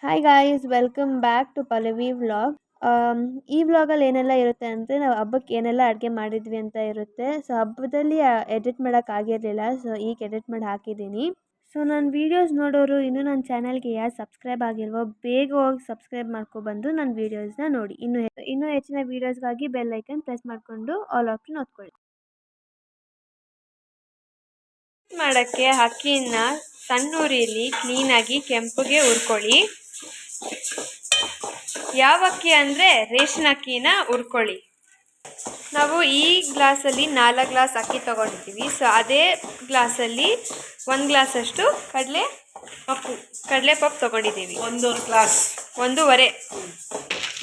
Hi guys, welcome back to Pallavi vlog. ಈ ವ್ಲಾಗಲ್ಲಿ ಏನೆಲ್ಲ ಇರುತ್ತೆ ಅಂದರೆ ನಾವು ಹಬ್ಬಕ್ಕೆ ಏನೆಲ್ಲ ಅಡುಗೆ ಮಾಡಿದ್ವಿ ಅಂತ ಇರುತ್ತೆ. ಸೊ ಹಬ್ಬದಲ್ಲಿ ಎಡಿಟ್ ಮಾಡೋಕ್ಕಾಗಿರಲಿಲ್ಲ, ಸೊ ಈಗ ಎಡಿಟ್ ಮಾಡಿ ಹಾಕಿದ್ದೀನಿ. ಸೊ ನನ್ನ ವೀಡಿಯೋಸ್ ನೋಡೋರು ಇನ್ನೂ ನನ್ನ ಚಾನಲ್ಗೆ ಯಾರು ಸಬ್ಸ್ಕ್ರೈಬ್ ಆಗಿಲ್ವೋ ಬೇಗ ಹೋಗಿ ಸಬ್ಸ್ಕ್ರೈಬ್ ಮಾಡ್ಕೊಬಂದು ನನ್ನ ವೀಡಿಯೋಸ್ನ ನೋಡಿ. ಇನ್ನೂ ಹೆಚ್ಚಿನ ವೀಡಿಯೋಸ್ಗಾಗಿ ಬೆಲ್ ಐಕನ್ ಪ್ರೆಸ್ ಮಾಡಿಕೊಂಡು ಆಲ್ ಆಪ್ಷನ್ ಒತ್ಕೊಳ್ಳಿ. ಮಾಡೋಕ್ಕೆ ಅಕ್ಕಿನ ಸಣ್ಣ ಉರಿಯಲ್ಲಿ ಕ್ಲೀನಾಗಿ ಕೆಂಪಗೆ ಹುರ್ಕೊಳ್ಳಿ. ಯಾವ ಅಕ್ಕಿ ಅಂದರೆ ರೇಷನ್ ಅಕ್ಕಿನ ಹುರ್ಕೊಳ್ಳಿ. ನಾವು ಈ ಗ್ಲಾಸಲ್ಲಿ 4 ಗ್ಲಾಸ್ ಅಕ್ಕಿ ತೊಗೊಂಡಿದ್ದೀವಿ. ಸೊ ಅದೇ ಗ್ಲಾಸಲ್ಲಿ 1 ಗ್ಲಾಸಷ್ಟು ಕಡಲೆಪಪ್ಪು ತೊಗೊಂಡಿದ್ದೀವಿ. 1.5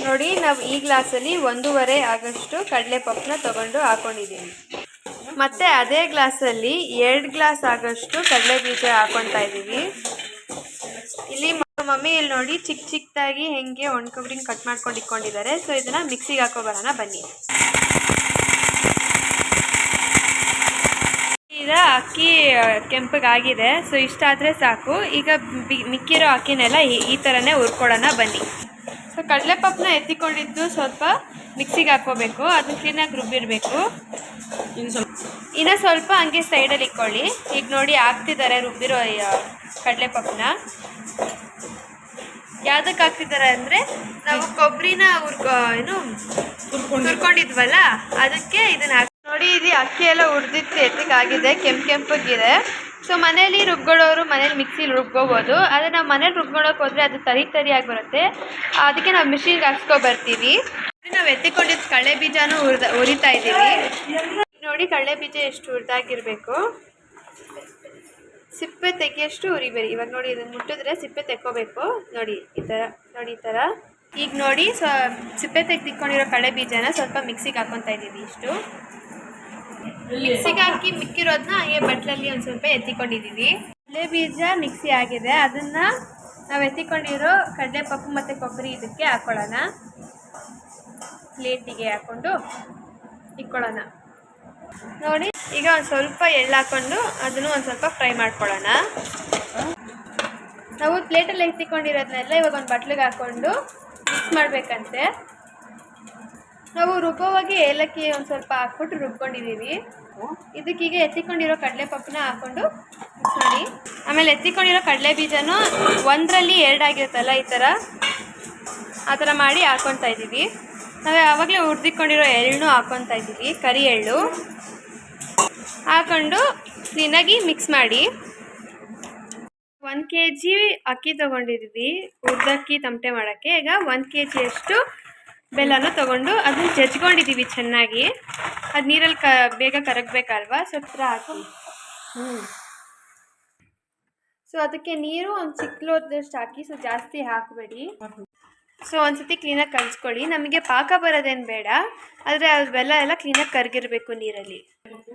ನೋಡಿ, ನಾವು ಈ ಗ್ಲಾಸಲ್ಲಿ 1.5 ಆಗೋಷ್ಟು ಕಡಲೆಪಪ್ಪನ್ನ ತೊಗೊಂಡು ಹಾಕ್ಕೊಂಡಿದ್ದೀವಿ. ಮತ್ತು ಅದೇ ಗ್ಲಾಸಲ್ಲಿ 2 ಗ್ಲಾಸ್ ಆಗೋಷ್ಟು ಕಡಲೆ ಬೀಜ ಹಾಕ್ಕೊತಾ ಇದ್ದೀವಿ. ಇಲ್ಲಿ ಮಮ್ಮಿ ಇಲ್ಲಿ ನೋಡಿ ಚಿಕ್ಕದಾಗಿ ಹೆಂಗೆ ಒಣಕೊಬ್ಬರಿನ ಕಟ್ ಮಾಡ್ಕೊಂಡು ಇಟ್ಕೊಂಡಿದ್ದಾರೆ. ಸೊ ಇದನ್ನು ಮಿಕ್ಸಿಗೆ ಹಾಕೋಬರೋಣ ಬನ್ನಿ. ಈಗ ಅಕ್ಕಿ ಕೆಂಪಗಾಗಿದೆ. ಸೊ ಇಷ್ಟಾದರೆ ಸಾಕು. ಈಗ ಮಿಕ್ಕಿರೋ ಅಕ್ಕಿನೆಲ್ಲ ಈ ಥರನೇ ಹುರ್ಕೊಳ್ಳೋಣ ಬನ್ನಿ. ಸೊ ಕಡಲೆಪಪ್ಪನ್ನ ಎತ್ತಿಕೊಂಡಿದ್ದು ಸ್ವಲ್ಪ ಮಿಕ್ಸಿಗೆ ಹಾಕ್ಕೋಬೇಕು. ಅದನ್ನ ಕ್ಲೀನಾಗಿ ರುಬ್ಬಿರಬೇಕು. ಇನ್ನು ಸ್ವಲ್ಪ ಹಂಗೆ ಸೈಡಲ್ಲಿ ಇಟ್ಕೊಳ್ಳಿ. ಈಗ ನೋಡಿ ಹಾಕ್ತಿದ್ದಾರೆ ರುಬ್ಬಿರೋ ಕಡಲೆಪಪ್ಪನ್ನ. ಯಾವುದಕ್ಕೆ ಹಾಕ್ತಿದ್ದಾರೆ ಅಂದರೆ ನಾವು ಕೊಬ್ಬರಿನ ಹುರ್ಕೊಂಡಿದ್ವಲ್ಲ ಅದಕ್ಕೆ ಇದನ್ನು ನೋಡಿ. ಇದು ಅಕ್ಕಿ ಎಲ್ಲ ಹುರಿದಿತ್ತು ಎತ್ತಿಗಾಗಿದೆ, ಕೆಂಪಗಿದೆ. ಸೊ ಮನೇಲಿ ರುಬ್ಕೊಳ್ಳೋರು ಮನೇಲಿ ಮಿಕ್ಸಿಲಿ ರುಬ್ಕೋಬೋದು. ಆದರೆ ನಾವು ಮನೇಲಿ ರುಬ್ಕೊಳ್ಳೋಕೆ ಹೋದರೆ ಅದು ತರಿಯಾಗಿ ಬರುತ್ತೆ. ಅದಕ್ಕೆ ನಾವು ಮಿಷಿನ್ಗೆ ಹಾಕ್ಸ್ಕೊಬರ್ತೀವಿ. ನಾವು ಎತ್ತಿಕೊಂಡಿದ್ದು ಕಡಲೆ ಬೀಜನೂ ಹುರಿತಾ ಇದ್ದೀವಿ. ನೋಡಿ ಕಡಲೆ ಬೀಜ ಎಷ್ಟು ಹುರಿದಾಗಿರಬೇಕು. ಸಿಪ್ಪೆ ತೆಗಿಯಷ್ಟು ಹುರಿಬೇಡಿ. ಇವಾಗ ನೋಡಿ ಇದನ್ನು ಮುಟ್ಟಿದ್ರೆ ಸಿಪ್ಪೆ ತೆಕ್ಕೋಬೇಕು. ನೋಡಿ ಈ ಥರ. ಈಗ ನೋಡಿ ಸಿಪ್ಪೆ ತೆಗೆದಿಟ್ಕೊಂಡಿರೋ ಕಡಲೆ ಬೀಜನ ಸ್ವಲ್ಪ ಮಿಕ್ಸಿಗೆ ಹಾಕ್ಕೊತಾ ಇದ್ದೀವಿ. ಇಷ್ಟು ಮಿಕ್ಸಿಗೆ ಹಾಕಿ ಮಿಕ್ಕಿರೋದನ್ನ ಹಾಗೆ ಬಟ್ಲಲ್ಲಿ ಒಂದು ಸ್ವಲ್ಪ ಎತ್ತಿಕೊಂಡಿದ್ದೀವಿ. ಕಡಲೆ ಬೀಜ ಮಿಕ್ಸಿ ಆಗಿದೆ. ಅದನ್ನು ನಾವು ಎತ್ತಿಕೊಂಡಿರೋ ಕಡಲೆಪಪ್ಪು ಮತ್ತು ಕೊಬ್ಬರಿ ಇದಕ್ಕೆ ಹಾಕ್ಕೊಳ್ಳೋಣ. ಪ್ಲೇಟಿಗೆ ಹಾಕ್ಕೊಂಡು ಇಟ್ಕೊಳ್ಳೋಣ. ನೋಡಿ ಈಗ ಒಂದು ಸ್ವಲ್ಪ ಎಳ್ಳು ಹಾಕ್ಕೊಂಡು ಅದನ್ನು ಒಂದು ಸ್ವಲ್ಪ ಫ್ರೈ ಮಾಡ್ಕೊಳ್ಳೋಣ. ನಾವು ಪ್ಲೇಟಲ್ಲಿ ಎತ್ತಿಕೊಂಡಿರೋದನ್ನೆಲ್ಲ ಇವಾಗ ಒಂದು ಬಟ್ಲಿಗೆ ಹಾಕ್ಕೊಂಡು ಮಿಕ್ಸ್ ಮಾಡಬೇಕಂತೆ. ನಾವು ರುಬ್ಬೋವಾಗಿ ಏಲಕ್ಕಿ ಒಂದು ಸ್ವಲ್ಪ ಹಾಕ್ಬಿಟ್ಟು ರುಬ್ಕೊಂಡಿದ್ದೀವಿ. ಇದಕ್ಕೀಗ ಎತ್ತಿಕೊಂಡಿರೋ ಕಡಲೆಪಪ್ಪನ್ನ ಹಾಕ್ಕೊಂಡು ಮಿಕ್ಸ್ ಮಾಡಿ. ಆಮೇಲೆ ಎತ್ತಿಕೊಂಡಿರೋ ಕಡಲೆ ಬೀಜನೂ 1ರಲ್ಲಿ 2 ಆಗಿರುತ್ತಲ್ಲ ಆ ಥರ ಮಾಡಿ ಹಾಕ್ಕೊತಾ ಇದ್ದೀವಿ. ನಾವು ಆವಾಗಲೇ ಹುರಿದಿಕೊಂಡಿರೋ ಎಳ್ಳನ್ನು ಹಾಕ್ಕೊತಾ ಇದ್ದೀವಿ. ಕರಿ ಎಳ್ಳು ಹಾಕ್ಕೊಂಡು ಕ್ಲೀನಾಗಿ ಮಿಕ್ಸ್ ಮಾಡಿ. 1 kg ಅಕ್ಕಿ ತೊಗೊಂಡಿದ್ದೀವಿ ಹುರಿದಕ್ಕಿ ತಮಟೆ ಮಾಡೋಕ್ಕೆ. ಈಗ 1 kg ಅಷ್ಟು ಬೆಲ್ಲನ ತೊಗೊಂಡು ಅದನ್ನು ಜಜ್ಕೊಂಡಿದ್ದೀವಿ ಚೆನ್ನಾಗಿ. ಅದು ನೀರಲ್ಲಿ ಬೇಗ ಕರಗಬೇಕಲ್ವ, ಸ್ವಲ್ಪ ಹಾಕಿ. ಸೊ ಅದಕ್ಕೆ ನೀರು ಒಂದು ಚಿಕ್ಕ ಲೋಟದಷ್ಟು ಹಾಕಿ. ಸೊ ಜಾಸ್ತಿ ಹಾಕಬೇಡಿ. ಸೊ ಒಂದ್ಸತಿ ಕ್ಲೀನಾಗಿ ಕಲಿಸ್ಕೊಳ್ಳಿ. ನಮಗೆ ಪಾಕ ಬರೋದೇನು ಬೇಡ, ಆದರೆ ಅದು ಬೆಲ್ಲ ಎಲ್ಲ ಕ್ಲೀನಾಗಿ ಕರಗಿರಬೇಕು ನೀರಲ್ಲಿ.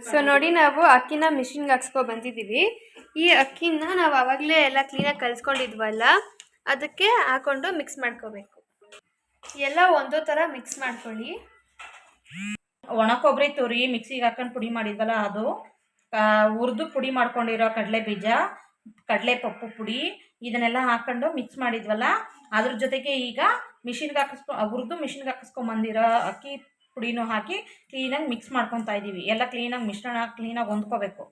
ಸೊ ನೋಡಿ ನಾವು ಅಕ್ಕಿನ ಮಿಷಿನ್ಗೆ ಹಾಕ್ಸ್ಕೊಬಂದಿದ್ದೀವಿ. ಈ ಅಕ್ಕಿನ ನಾವು ಆವಾಗಲೇ ಎಲ್ಲ ಕ್ಲೀನಾಗಿ ಕಲಿಸ್ಕೊಂಡಿದ್ವಲ್ಲ ಅದಕ್ಕೆ ಹಾಕ್ಕೊಂಡು ಮಿಕ್ಸ್ ಮಾಡ್ಕೋಬೇಕು. ಎಲ್ಲ ಒಂದೇ ಥರ ಮಿಕ್ಸ್ ಮಾಡ್ಕೊಳ್ಳಿ. ಒಣ ಕೊಬ್ಬರಿ ತುರಿ ಮಿಕ್ಸಿಗೆ ಹಾಕೊಂಡು ಪುಡಿ ಮಾಡಿದ್ವಲ್ಲ ಅದು, ಹುರಿದು ಪುಡಿ ಮಾಡ್ಕೊಂಡಿರೋ ಕಡಲೆ ಬೀಜ, ಕಡಲೆಪಪ್ಪು ಪುಡಿ ಇದನ್ನೆಲ್ಲ ಹಾಕೊಂಡು ಮಿಕ್ಸ್ ಮಾಡಿದ್ವಲ್ಲ ಅದ್ರ ಜೊತೆಗೆ ಈಗ ಹುರಿದು ಮಿಷಿನ್ಗೆ ಹಾಕಿಸ್ಕೊಂಬಂದಿರೋ ಅಕ್ಕಿ ಪುಡಿನೂ ಹಾಕಿ ಕ್ಲೀನಾಗಿ ಮಿಕ್ಸ್ ಮಾಡ್ಕೊತಾ ಇದ್ದೀವಿ. ಎಲ್ಲ ಕ್ಲೀನಾಗಿ ಮಿಶ್ರಣ ಕ್ಲೀನಾಗಿ ಹೊಂದ್ಕೋಬೇಕು.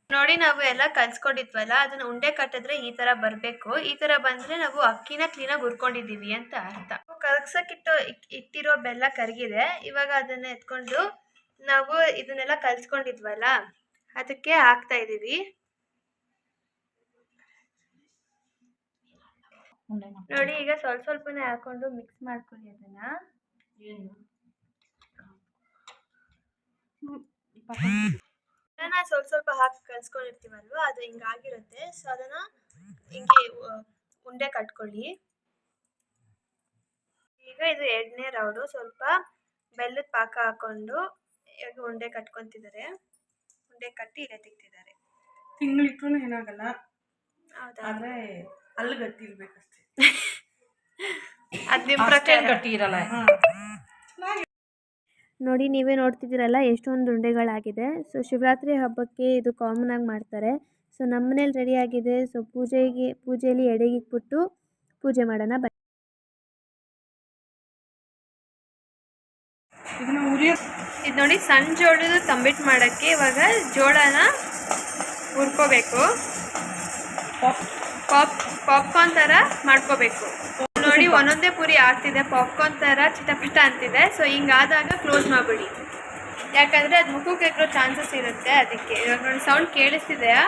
ನೋಡಿ ನಾವು ಎಲ್ಲ ಕಲಿಸ್ಕೊಂಡಿದ್ವಲ್ಲ ಅದನ್ನು ಉಂಡೆ ಕಟ್ಟಿದ್ರೆ ಈ ಥರ ಬರಬೇಕು. ಈ ಥರ ಬಂದರೆ ನಾವು ಅಕ್ಕಿನ ಕ್ಲೀನಾಗಿ ಹುರ್ಕೊಂಡಿದ್ದೀವಿ ಅಂತ ಅರ್ಥ. ಇಟ್ಟಿರೋ ಬೆಲ್ಲ ಕರಗಿದೆ. ಇವಾಗ ಅದನ್ನು ಎತ್ಕೊಂಡು ನಾವು ಇದನ್ನೆಲ್ಲ ಕಲಿಸ್ಕೊಂಡಿದ್ವಲ್ಲ ಅದಕ್ಕೆ ಹಾಕ್ತಾ ಇದ್ದೀವಿ. ನೋಡಿ ಈಗ ಸ್ವಲ್ಪನೇ ಹಾಕೊಂಡು ಮಿಕ್ಸ್ ಮಾಡ್ಕೊಳ್ಳಿ. ಅದನ್ನ ಸ್ವಲ್ಪ ಹಾಕಿ ಕಲಿಸ್ಕೊಂಡಿರ್ತೀವಲ್ವ ಅದು ಹಿಂಗಾಗಿರುತ್ತೆ. ಸೊ ಅದನ್ನು ಹಿಂಗೆ ಉಂಡೆ ಕಟ್ಕೊಳ್ಳಿ. ಈಗ ಇದು 2ನೇ ರೌಂಡು. ಸ್ವಲ್ಪ ಬೆಲ್ಲದ ಪಾಕ ಹಾಕೊಂಡು ಉಂಡೆ ಕಟ್ಕೊತಿದ್ದಾರೆ. ಉಂಡೆ ಕಟ್ಟಿ ಇಲ್ಲೇ ತೆಗ್ತಿದ್ದಾರೆ. ತಿಂಗಳಿಟ್ರು ಏನಾಗಲ್ಲ. ಹೌದಾ? ಆದರೆ ಅಲ್ಲಿ ಗಟ್ಟಿ ಇರ್ಬೇಕಷ್ಟೇ. ಅದು ನಿಮ್ಮ ಪ್ರಕಾರ ಗಟ್ಟಿ ಇರಲ್ಲ. ನೋಡಿ ನೀವೇ ನೋಡ್ತಿದ್ದೀರಲ್ಲ ಎಷ್ಟೊಂದು ಉಂಡೆಗಳಾಗಿದೆ. ಸೊ ಶಿವರಾತ್ರಿ ಹಬ್ಬಕ್ಕೆ ಇದು ಕಾಮನ್ ಆಗಿ ಮಾಡ್ತಾರೆ. ಸೊ ನಮ್ಮ ಮನೇಲಿ ರೆಡಿ ಆಗಿದೆ. ಸೊ ಪೂಜೆಯಲ್ಲಿ ಎಡೆಗಿಟ್ಬಿಟ್ಟು ಪೂಜೆ ಮಾಡೋಣ ಬನ್ನಿ. ಇದು ನೋಡಿ ಸಣ್ಣ ಜೋಳದ ತಂಬಿಟ್ಟು ಮಾಡೋಕ್ಕೆ ಇವಾಗ ಜೋಳನ ಹುರ್ಕೋಬೇಕು. ಪಾಪ್ಕಾರ್ನ್ ಥರ ಮಾಡ್ಕೋಬೇಕು. ನೋಡಿ ಒಂದೊಂದೇ ಪೂರಿ ಆಗ್ತಿದೆ, ಪಾಪ್ಕಾರ್ನ್ ಥರ ಚಿಟಪಟ ಅಂತಿದೆ. ಸೊ ಹಿಂಗಾದಾಗ ಕ್ಲೋಸ್ ಮಾಡಿಬಿಡಿ, ಯಾಕಂದರೆ ಅದು ಮುಖಕ್ಕೆ ಇರೋ ಚಾನ್ಸಸ್ ಇರುತ್ತೆ. ಅದಕ್ಕೆ ಇವಾಗ ನೋಡಿ ಸೌಂಡ್ ಕೇಳಿಸ್ತಿದೆಯಾ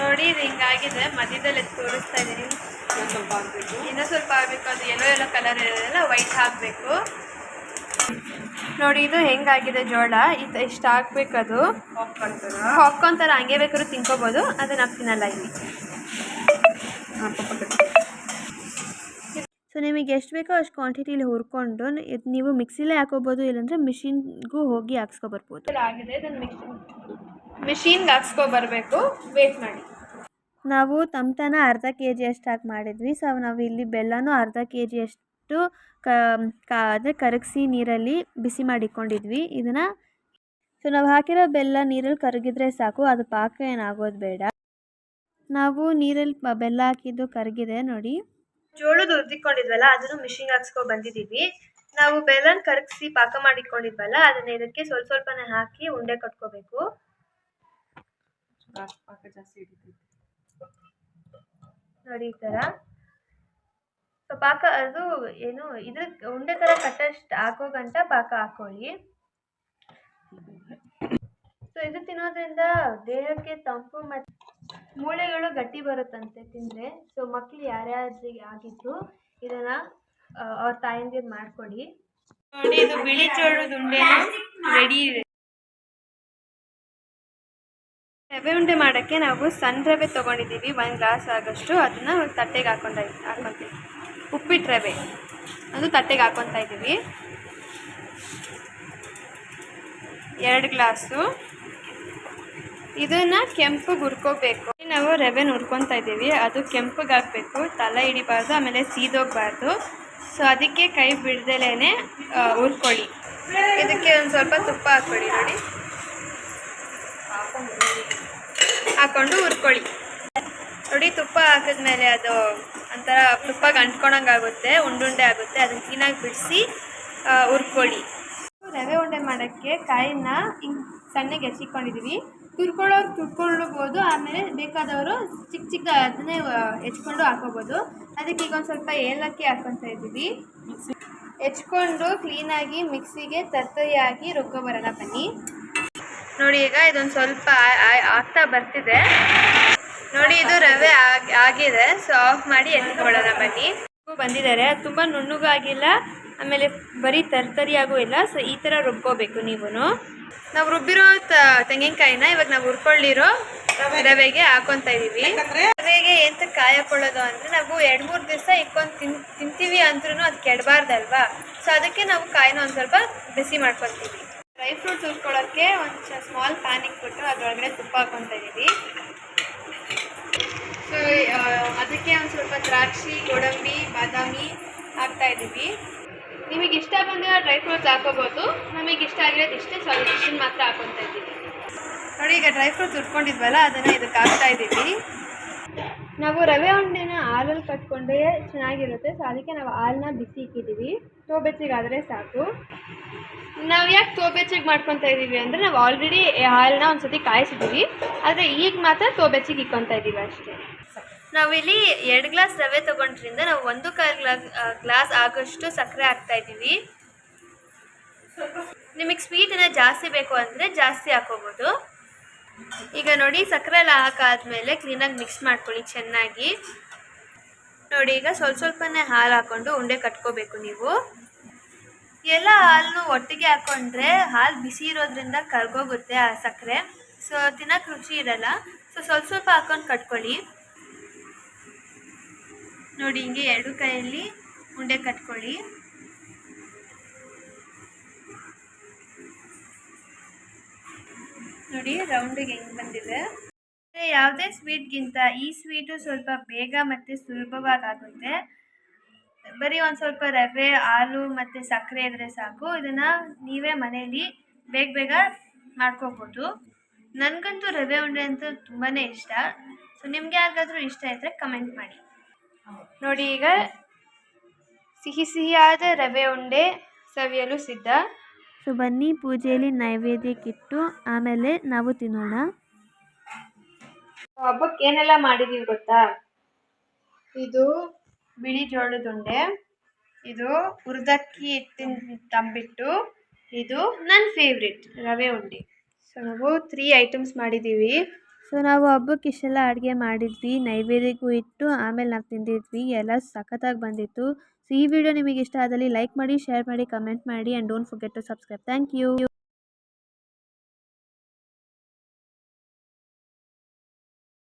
ನೋಡಿ, ಇದು ಹಿಂಗಾಗಿದೆ. ಮಧ್ಯದಲ್ಲಿ ತೋರಿಸ್ತಾ ಇದ್ದೀನಿ. ಇನ್ನೂ ಸ್ವಲ್ಪ ಆಗಬೇಕು. ಅದು ಎಲ್ಲೋ ಕಲರ್ ಇರೋದೆಲ್ಲ ವೈಟ್ ಹಾಕಬೇಕು. ನೋಡಿ ಇದು ಹೆಂಗಾಗಿದೆ ಜೋಳ, ಇದು ಇಷ್ಟು ಹಾಕ್ಬೇಕು. ಅದು ಪಾಪ್ಕಾರ್ನ್ ಥರ ಹಂಗೆ ಬೇಕಾದ್ರೂ ತಿನ್ಕೋಬೋದು. ಅದನ್ನು ತಿನ್ನಲ್ಲ ಇಲ್ಲಿ. ಸೊ ನಿಮಗೆ ಎಷ್ಟು ಬೇಕೋ ಅಷ್ಟು ಕ್ವಾಂಟಿಟಿಲಿ ಹುರ್ಕೊಂಡು ನೀವು ಮಿಕ್ಸಿಲೇ ಹಾಕೋಬೋದು, ಇಲ್ಲಾಂದರೆ ಮಿಷಿನ್ಗೂ ಹೋಗಿ ಹಾಕ್ಸ್ಕೊಬರ್ಬೋದು. ಆಗಿದೆ, ಇದನ್ನು ಮಿಷಿನ್ಗೆ ಹಾಕ್ಸ್ಕೊಬರ್ಬೇಕು. ವೇಟ್ ಮಾಡಿ. ನಾವು ತಮಟನ ಅರ್ಧ kg ಅಷ್ಟು ಹಾಕಿ ಮಾಡಿದ್ವಿ. ಸೊ ನಾವು ಇಲ್ಲಿ ಬೆಲ್ಲನೂ ಅರ್ಧ kg ಅಷ್ಟು ಅಂದರೆ ಕರಗಿಸಿ ನೀರಲ್ಲಿ ಬಿಸಿ ಮಾಡಿಕೊಂಡಿದ್ವಿ ಇದನ್ನು. ಸೊ ನಾವು ಹಾಕಿರೋ ಬೆಲ್ಲ ನೀರಲ್ಲಿ ಕರಗಿದ್ರೆ ಸಾಕು, ಅದು ಪಾಕ ಏನಾಗೋದು ಬೇಡ. ನಾವು ನೀರಲ್ಲಿ ಬೆಲ್ಲ ಹಾಕಿದ್ದು ಕರಗಿದೆ ನೋಡಿ. ಜೋಳದ ಹುರ್ದಿಕೊಂಡಿದ್ವಲ್ಲ ಅದನ್ನು ಮಿಷಿನ್ಗೆ ಹಾಕ್ಸ್ಕೊ ಬಂದಿದ್ದೀವಿ. ನಾವು ಬೆಲ್ಲನ ಕರಗಿಸಿ ಪಾಕ ಮಾಡಿಕೊಂಡಿದ್ವಲ್ಲ ಅದನ್ನ ಇದಕ್ಕೆ ಸ್ವಲ್ಪ ಸ್ವಲ್ಪನೇ ಹಾಕಿ ಉಂಡೆ ಕಟ್ಕೋಬೇಕು. ನೋಡಿ ಈ ಥರ. ಸೊ ಪಾಕ ಅದು ಏನು ಇದ್ರ ಉಂಡೆ ಥರ ಕಟ್ಟಷ್ಟು ಹಾಕೋ ಗಂಟ ಪಾಕ ಹಾಕೊಳ್ಳಿ. ಸೊ ಇದು ತಿನ್ನೋದ್ರಿಂದ ದೇಹಕ್ಕೆ ತಂಪು ಮತ್ತು ಮೂಳೆಗಳು ಗಟ್ಟಿ ಬರುತ್ತಂತೆ ತಿಂದರೆ. ಸೊ ಮಕ್ಕಳು ಯಾರ್ಯಾರಿಗೆ ಆಗಿದ್ದು ಇದನ್ನು ಅವ್ರ ತಾಯಂದಿರು ಮಾಡಿಕೊಡಿ. ನೋಡಿ ಇದು ಬಿಳಿ ಜೋಳದ ಉಂಡೆ ರೆಡಿ ಇದೆ. ರವೆ ಉಂಡೆ ಮಾಡೋಕ್ಕೆ ನಾವು ಸಣ್ಣ ರವೆ ತೊಗೊಂಡಿದ್ದೀವಿ, 1 ಗ್ಲಾಸ್ ಆಗೋಷ್ಟು. ಅದನ್ನು ತಟ್ಟೆಗೆ ಹಾಕ್ಕೊತೀವಿ. ಉಪ್ಪಿಟ್ಟು ರವೆ ಅದು ತಟ್ಟೆಗೆ ಹಾಕ್ಕೊತಾ ಇದ್ದೀವಿ. 2 ಗ್ಲಾಸು. ಇದನ್ನು ಕೆಂಪಗೆ ಹುರ್ಕೋಬೇಕು. ನಾವು ರವೆನ ಹುರ್ಕೊತಾ ಇದ್ದೀವಿ, ಅದು ಕೆಂಪಗೆ ಹಾಕಬೇಕು, ತಲೆ ಹಿಡಿಬಾರ್ದು, ಆಮೇಲೆ ಸೀದೋಗಬಾರ್ದು. ಸೊ ಅದಕ್ಕೆ ಕೈ ಬಿಡ್ದಲೇ ಹುರ್ಕೊಳ್ಳಿ. ಇದಕ್ಕೆ ಒಂದು ಸ್ವಲ್ಪ ತುಪ್ಪ ಹಾಕ್ಕೊಳ್ಳಿ. ನೋಡಿ ಹಾಕ್ಕೊಂಡು ಹುರ್ಕೊಳ್ಳಿ. ನೋಡಿ ತುಪ್ಪ ಹಾಕಿದ್ಮೇಲೆ ಅದು ಒಂಥರ ತುಪ್ಪಗೆ ಅಂಟ್ಕೊಳಂಗೆ ಆಗುತ್ತೆ, ಉಂಡುಂಡೆ ಆಗುತ್ತೆ. ಅದನ್ನು ಕ್ಲೀನಾಗಿ ಬಿಡಿಸಿ ಹುರ್ಕೊಳ್ಳಿ. ರವೆ ಉಂಡೆ ಮಾಡೋಕ್ಕೆ ಕಾಯಿನ ಹಿಂಗೆ ಸಣ್ಣಗೆ ಹೆಚ್ಚಿಕೊಂಡಿದ್ದೀವಿ. ತುರ್ಕೊಳ್ಳೋರು ತುರ್ಕೊಳ್ಬೋದು, ಆಮೇಲೆ ಬೇಕಾದವರು ಚಿಕ್ಕ ಚಿಕ್ಕ ಅದನ್ನೇ ಹೆಚ್ಕೊಂಡು ಹಾಕೋಬೋದು. ಅದಕ್ಕೆ ಈಗ ಒಂದು ಸ್ವಲ್ಪ ಏಲಕ್ಕಿ ಹಾಕ್ಕೊತಾ ಇದ್ದೀವಿ. ಹೆಚ್ಕೊಂಡು ಕ್ಲೀನಾಗಿ ಮಿಕ್ಸಿಗೆ ತರ್ತರಿಯಾಗಿ ರುಬ್ಕೊಬರೋಣ ಬನ್ನಿ. ನೋಡಿ ಈಗ ಇದೊಂದು ಸ್ವಲ್ಪ ಆಗ್ತಾ ಬರ್ತಿದೆ. ನೋಡಿ ಇದು ರವೆ ಆಗಿದೆ. ಸೊ ಆಫ್ ಮಾಡಿ ಎತ್ಕೊಳ್ಳೋಣ ಬನ್ನಿ. ಬಂದಿದ್ದಾರೆ, ಅದು ತುಂಬ ನುಣ್ಣಗಾಗಿಲ್ಲ, ಆಮೇಲೆ ಬರೀ ತರ್ತರಿಯಾಗೂ ಇಲ್ಲ. ಸೊ ಈ ಥರ ರುಬ್ಕೋಬೇಕು. ನೀವು ನಾವು ರುಬ್ಬಿರೋ ತೆಂಗಿನಕಾಯಿನ ಇವಾಗ ನಾವು ಹುರ್ಕೊಳ್ಳಿರೋ ರವೆಗೆ ಹಾಕೊತಾ ಇದ್ದೀವಿ. ರವೆಗೆ ಎಂತ ಕಾಯಿ ಹಾಕೊಳ್ಳೋದು ಅಂದರೆ ನಾವು 2-3 ದಿವಸ ಇಟ್ಕೊಂಡು ತಿಂತೀವಿ ಅಂದ್ರೂ ಅದು ಕೆಡಬಾರ್ದಲ್ವಾ. ಸೊ ಅದಕ್ಕೆ ನಾವು ಕಾಯಿನ ಒಂದು ಸ್ವಲ್ಪ ಬಿಸಿ ಮಾಡ್ಕೊತೀವಿ. ಡ್ರೈ ಫ್ರೂಟ್ಸ್ ಹುರ್ಕೊಳ್ಳೋಕ್ಕೆ ಒಂದು ಸ್ಮಾಲ್ ಪ್ಯಾನ್ ಇಟ್ಬಿಟ್ಟು ಅದರೊಳಗಡೆ ತುಪ್ಪ ಹಾಕ್ಕೊತಾ ಇದ್ದೀವಿ. ಸೊ ಅದಕ್ಕೆ ಒಂದು ಸ್ವಲ್ಪ ದ್ರಾಕ್ಷಿ, ಗೋಡಂಬಿ, ಬಾದಾಮಿ ಹಾಕ್ತಾಯಿದ್ದೀವಿ. ನಿಮಗೆ ಇಷ್ಟ ಬಂದಿರೋ ಡ್ರೈ ಫ್ರೂಟ್ಸ್ ಹಾಕೋಬೋದು, ನಮಗೆ ಇಷ್ಟ ಆಗಿರೋದು ಇಷ್ಟೇ, ಸ್ವಲ್ಪ ಇಷ್ಟನ್ನು ಮಾತ್ರ ಹಾಕ್ಕೊತಾ ಇದ್ದೀವಿ. ನೋಡಿ ಈಗ ಡ್ರೈ ಫ್ರೂಟ್ಸ್ ಹುರ್ಕೊಂಡಿದ್ವಲ್ಲ ಅದನ್ನು ಇದಕ್ಕೆ ಹಾಕ್ತಾಯಿದ್ದೀವಿ. ನಾವು ರವೆ ಉಂಡೆನ ಹಾಲಲ್ಲಿ ಕಟ್ಕೊಂಡ್ರೆ ಚೆನ್ನಾಗಿರುತ್ತೆ. ಸೊ ಅದಕ್ಕೆ ನಾವು ಹಾಲನ್ನ ಬಿಸಿ ಇಕ್ಕಿದ್ದೀವಿ. ತೋಬೆಚ್ಚಿಗಾದರೆ ಸಾಕು. ನಾವು ಯಾಕೆ ತೋಬೆಚ್ಚಿಗೆ ಮಾಡ್ಕೊತಾ ಇದ್ದೀವಿ ಅಂದರೆ ನಾವು ಆಲ್ರೆಡಿ ಹಾಲನ್ನ ಒಂದು ಸತಿ ಕಾಯಿಸಿದ್ದೀವಿ, ಆದರೆ ಈಗ ಮಾತ್ರ ತೋಬೆಚ್ಚಿಗೆ ಇಕ್ಕೊತಾ ಇದ್ದೀವಿ ಅಷ್ಟೇ. ನಾವಿಲ್ಲಿ 2 ಗ್ಲಾಸ್ ರವೆ ತೊಗೊಂಡ್ರಿಂದ ನಾವು 1.25 ಗ್ಲಾಸ್ ಆಗೋಷ್ಟು ಸಕ್ಕರೆ ಹಾಕ್ತಾಯಿದ್ದೀವಿ. ನಿಮಗೆ ಸ್ವೀಟ್ ಏನೋ ಜಾಸ್ತಿ ಬೇಕು ಅಂದರೆ ಜಾಸ್ತಿ ಹಾಕೋಬೋದು. ಈಗ ನೋಡಿ ಸಕ್ಕರೆ ಎಲ್ಲ ಹಾಕಾದ್ಮೇಲೆ ಕ್ಲೀನಾಗಿ ಮಿಕ್ಸ್ ಮಾಡ್ಕೊಳ್ಳಿ ಚೆನ್ನಾಗಿ. ನೋಡಿ ಈಗ ಸ್ವಲ್ಪನೇ ಹಾಲು ಹಾಕ್ಕೊಂಡು ಉಂಡೆ ಕಟ್ಕೋಬೇಕು. ನೀವು ಎಲ್ಲ ಹಾಲನ್ನು ಒಟ್ಟಿಗೆ ಹಾಕ್ಕೊಂಡ್ರೆ ಹಾಲು ಬಿಸಿ ಇರೋದ್ರಿಂದ ಕರ್ಗೋಗುತ್ತೆ ಆ ಸಕ್ಕರೆ. ಸೊ ತಿನ್ನೋಕ್ಕೆ ರುಚಿ ಇರಲ್ಲ. ಸೊ ಸ್ವಲ್ಪ ಹಾಕ್ಕೊಂಡು ಕಟ್ಕೊಳ್ಳಿ. ನೋಡಿ ಹಿಂಗೆ 2 ಕೈಯಲ್ಲಿ ಉಂಡೆ ಕಟ್ಕೊಳ್ಳಿ. ನೋಡಿ ರೌಂಡಿಗೆ ಹೆಂಗೆ ಬಂದಿದೆ. ಯಾವುದೇ ಸ್ವೀಟ್ಗಿಂತ ಈ ಸ್ವೀಟು ಸ್ವಲ್ಪ ಬೇಗ ಮತ್ತು ಸುಲಭವಾಗಿ ಆಗುತ್ತೆ. ಬರೀ ಒಂದು ಸ್ವಲ್ಪ ರವೆ, ಹಾಲು ಮತ್ತು ಸಕ್ಕರೆ ಇದ್ದರೆ ಸಾಕು. ಇದನ್ನು ನೀವೇ ಮನೆಯಲ್ಲಿ ಬೇಗ ಮಾಡ್ಕೋಬೋದು. ನನಗಂತೂ ರವೆ ಉಂಡೆ ಅಂತ ತುಂಬಾ ಇಷ್ಟ. ಸೊ ನಿಮಗೆ ಯಾರಿಗಾದ್ರೂ ಇಷ್ಟ ಇದ್ದರೆ ಕಮೆಂಟ್ ಮಾಡಿ. ನೋಡಿ ಈಗ ಸಿಹಿ ಸಿಹಿಯಾದ ರವೆ ಉಂಡೆ ಸವಿಯಲು ಸಿದ್ಧ. ಸೊ ಬನ್ನಿ ಪೂಜೆಯಲ್ಲಿ ನೈವೇದ್ಯಕ್ಕಿಟ್ಟು ಆಮೇಲೆ ನಾವು ತಿನ್ನೋಣ. ಹಬ್ಬಕ್ಕೆ ಏನೆಲ್ಲ ಮಾಡಿದೀವಿ ಗೊತ್ತಾ? ಇದು ಬಿಳಿ ಜೋಳದ ಉಂಡೆ, ಇದು ಹುರಿದಕ್ಕಿ ಹಿಟ್ಟಿನ ತಂಬಿಟ್ಟು, ಇದು ನನ್ನ ಫೇವ್ರೆಟ್ ರವೆ ಉಂಡೆ. ಸೊ ನಾವು 3 ಐಟಮ್ಸ್ ಮಾಡಿದ್ದೀವಿ. ಸೊ ನಾವು ಹಬ್ಬಕ್ಕೆ ಇಷ್ಟೆಲ್ಲ ಅಡುಗೆ ಮಾಡಿದ್ವಿ, ನೈವೇದ್ಯಕ್ಕೂ ಇಟ್ಟು ಆಮೇಲೆ ನಾವು ತಿಂದಿದ್ವಿ. ಎಲ್ಲ ಸಖತ್ತಾಗಿ ಬಂದಿತ್ತು. ಸೊ ಈ ವಿಡಿಯೋ ನಿಮಗೆ ಇಷ್ಟ ಆದಲ್ಲಿ ಲೈಕ್ ಮಾಡಿ, ಶೇರ್ ಮಾಡಿ, ಕಮೆಂಟ್ ಮಾಡಿ and don't forget to subscribe. Thank you.